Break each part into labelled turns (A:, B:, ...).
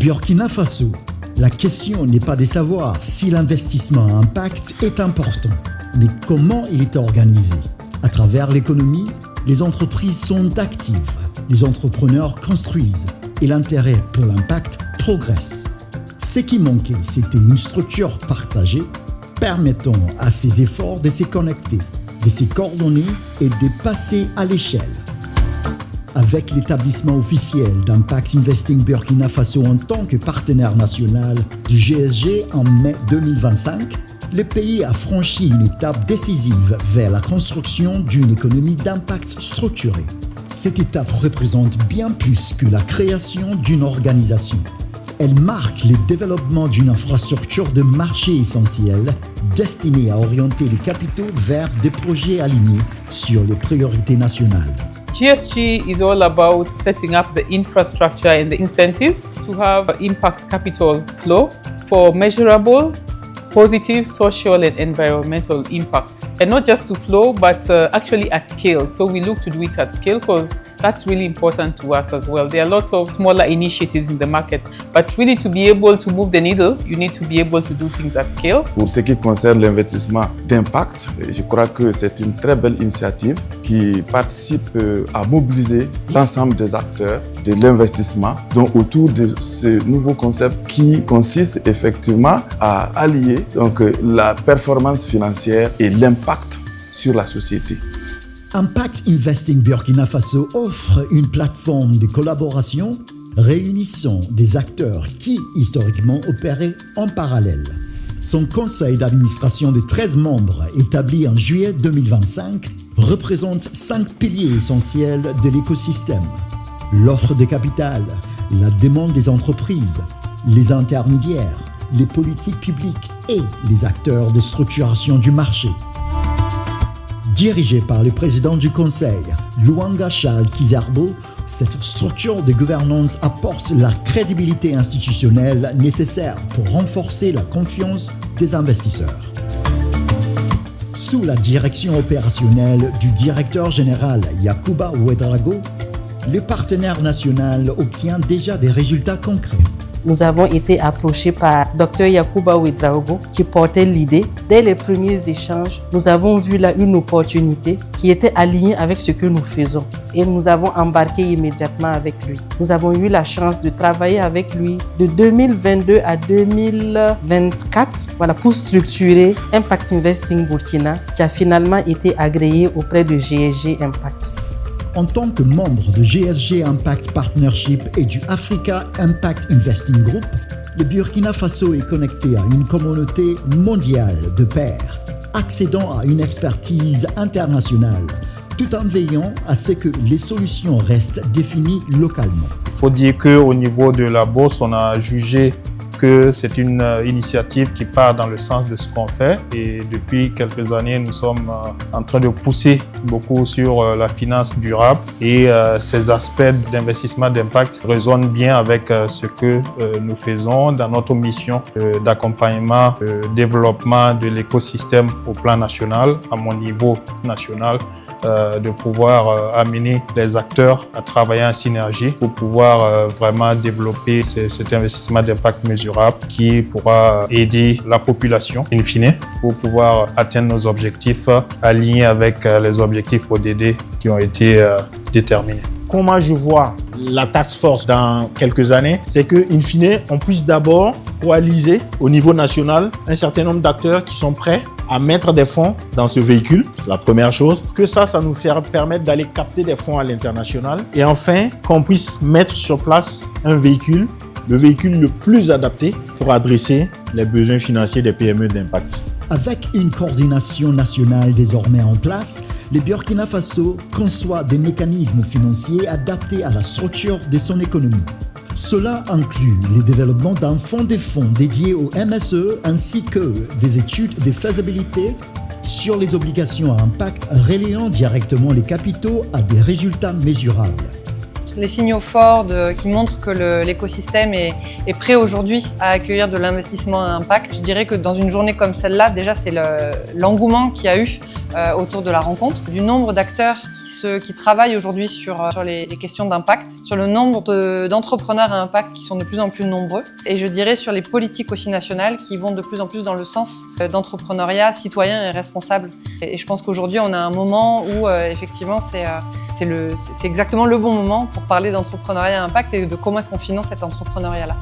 A: Burkina Faso, la question n'est pas de savoir si l'investissement à impact est important, mais comment il est organisé. À travers l'économie, les entreprises sont actives, les entrepreneurs construisent et l'intérêt pour l'impact progresse. Ce qui manquait, c'était une structure partagée permettant à ces efforts de se connecter, de se coordonner et de passer à l'échelle. Avec l'établissement officiel d'Impact Investing Burkina Faso en tant que partenaire national du GSG en mai 2025, le pays a franchi une étape décisive vers la construction d'une économie d'impact structurée. Cette étape représente bien plus que la création d'une organisation. Elle marque le développement d'une infrastructure de marché essentielle destinée à orienter les capitaux vers des projets alignés sur les priorités nationales.
B: GSG is all about setting up the infrastructure and the incentives to have impact capital flow for measurable, positive social and environmental impact. And not just to flow, but actually at scale. So we look to do it at scale because that's really important to us as well. There are lots of smaller initiatives in the market, but really to be able to move the needle, you need to be able to do things at scale.
C: Pour ce qui concerne l'investissement d'impact, je crois que c'est une très belle initiative qui participe à mobiliser l'ensemble des acteurs de l'investissement donc autour de ce nouveau concept qui consiste effectivement à allier donc, la performance financière et l'impact sur la société.
A: Impact Investing Burkina Faso offre une plateforme de collaboration réunissant des acteurs qui, historiquement, opéraient en parallèle. Son conseil d'administration de 13 membres, établi en juillet 2025, représente 5 piliers essentiels de l'écosystème. L'offre de capital, la demande des entreprises, les intermédiaires, les politiques publiques et les acteurs de structuration du marché. Dirigé par le président du conseil, Luanga Charles Kizerbo, cette structure de gouvernance apporte la crédibilité institutionnelle nécessaire pour renforcer la confiance des investisseurs. Sous la direction opérationnelle du directeur général Yacouba Ouedraogo, le partenaire national obtient déjà des résultats concrets.
D: Nous avons été approchés par Dr Yacouba Ouedraogo qui portait l'idée. Dès les premiers échanges, nous avons vu là une opportunité qui était alignée avec ce que nous faisons et nous avons embarqué immédiatement avec lui. Nous avons eu la chance de travailler avec lui de 2022 à 2024 pour structurer Impact Investing Burkina qui a finalement été agréé auprès de GSG Impact.
A: En tant que membre de GSG Impact Partnership et du Africa Impact Investing Group, le Burkina Faso est connecté à une communauté mondiale de pairs, accédant à une expertise internationale, tout en veillant à ce que les solutions restent définies localement.
E: Il faut dire qu'au niveau de la bourse, on a jugé que c'est une initiative qui part dans le sens de ce qu'on fait et depuis quelques années, nous sommes en train de pousser beaucoup sur la finance durable et ces aspects d'investissement d'impact résonnent bien avec ce que nous faisons dans notre mission d'accompagnement, développement de l'écosystème au plan national, à mon niveau national. De pouvoir amener les acteurs à travailler en synergie pour pouvoir vraiment développer cet investissement d'impact mesurable qui pourra aider la population in fine pour pouvoir atteindre nos objectifs alignés avec les objectifs ODD qui ont été déterminés.
F: Comment je vois la task force dans quelques années, c'est que, in fine, on puisse d'abord coaliser au niveau national un certain nombre d'acteurs qui sont prêts à mettre des fonds dans ce véhicule, c'est la première chose. Que ça nous permette d'aller capter des fonds à l'international. Et enfin, qu'on puisse mettre sur place un véhicule, le véhicule le plus adapté pour adresser les besoins financiers des PME d'impact.
A: Avec une coordination nationale désormais en place, le Burkina Faso conçoit des mécanismes financiers adaptés à la structure de son économie. Cela inclut le développement d'un fonds dédié au MSE ainsi que des études de faisabilité sur les obligations à impact relayant directement les capitaux à des résultats mesurables.
G: Les signaux forts qui montrent que l'écosystème est prêt aujourd'hui à accueillir de l'investissement à impact. Je dirais que dans une journée comme celle-là, déjà c'est l'engouement qu'il y a eu autour de la rencontre, du nombre d'acteurs qui travaillent aujourd'hui sur les questions d'impact, sur le nombre d'entrepreneurs à impact qui sont de plus en plus nombreux, et je dirais sur les politiques aussi nationales qui vont de plus en plus dans le sens d'entrepreneuriat citoyen et responsable. Et je pense qu'aujourd'hui, on a un moment où effectivement c'est exactement le bon moment pour parler d'entrepreneuriat à impact et de comment est-ce qu'on finance cet entrepreneuriat-là.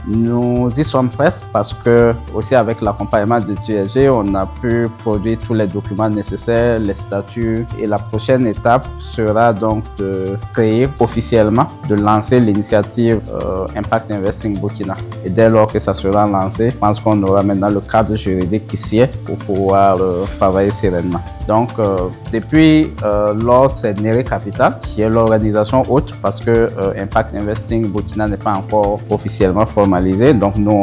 H: Nous y sommes presque parce que, aussi avec l'accompagnement de GLG, on a pu produire tous les documents nécessaires, les statuts. Et la prochaine étape sera donc de créer officiellement, de lancer l'initiative Impact Investing Burkina. Et dès lors que ça sera lancé, je pense qu'on aura maintenant le cadre juridique qui sied pour pouvoir travailler sereinement. Donc, depuis lors, c'est Nere Capital qui est l'organisation hôte parce que Impact Investing Burkina n'est pas encore officiellement formalisé. Donc, nous,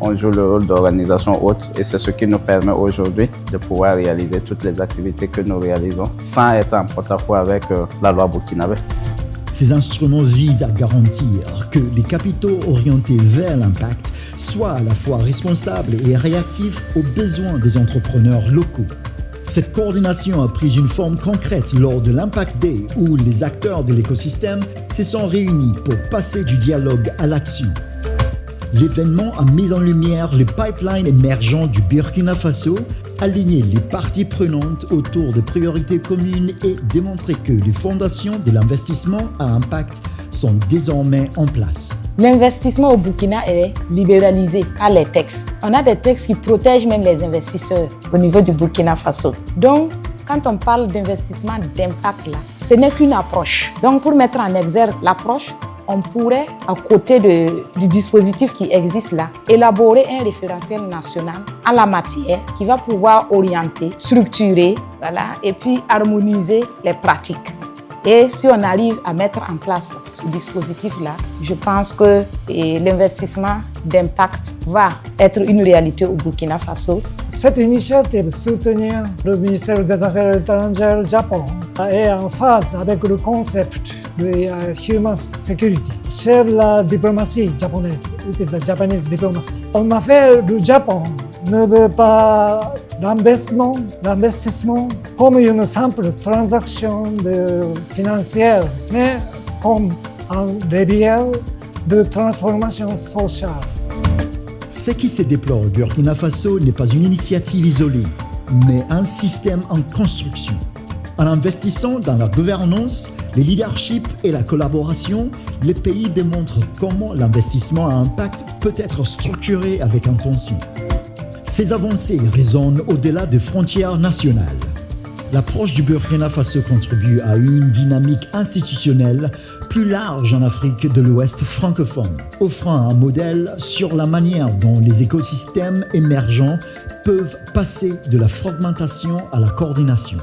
H: on joue le rôle d'organisation hôte et c'est ce qui nous permet aujourd'hui de pouvoir réaliser toutes les activités que nous réalisons sans être en porte-à-faux avec la loi burkinabé.
A: Ces instruments visent à garantir que les capitaux orientés vers l'impact soient à la fois responsables et réactifs aux besoins des entrepreneurs locaux. Cette coordination a pris une forme concrète lors de l'Impact Day où les acteurs de l'écosystème se sont réunis pour passer du dialogue à l'action. L'événement a mis en lumière le pipeline émergent du Burkina Faso, aligné les parties prenantes autour de priorités communes et démontré que les fondations de l'investissement à impact sont désormais en place.
I: L'investissement au Burkina est libéralisé par les textes. On a des textes qui protègent même les investisseurs au niveau du Burkina Faso. Donc, quand on parle d'investissement d'impact là, ce n'est qu'une approche. Donc, pour mettre en exergue l'approche, on pourrait, à côté du dispositif qui existe là, élaborer un référentiel national en la matière qui va pouvoir orienter, structurer, et puis harmoniser les pratiques. Et si on arrive à mettre en place ce dispositif-là, je pense que l'investissement d'impact va être une réalité au Burkina Faso.
J: Cette initiative soutenue le ministère des Affaires étrangères du Japon est en phase avec le concept de Human Security. Sur la diplomatie japonaise, it is a Japanese diplomacy. En affaire, le Japon ne veut pas l'investissement comme une simple transaction financière, mais comme un levier de transformation sociale.
A: Ce qui se déploie au Burkina Faso n'est pas une initiative isolée, mais un système en construction. En investissant dans la gouvernance, le leadership et la collaboration, les pays démontrent comment l'investissement à impact peut être structuré avec intention. Ces avancées résonnent au-delà des frontières nationales. L'approche du Burkina Faso contribue à une dynamique institutionnelle plus large en Afrique de l'Ouest francophone, offrant un modèle sur la manière dont les écosystèmes émergents peuvent passer de la fragmentation à la coordination.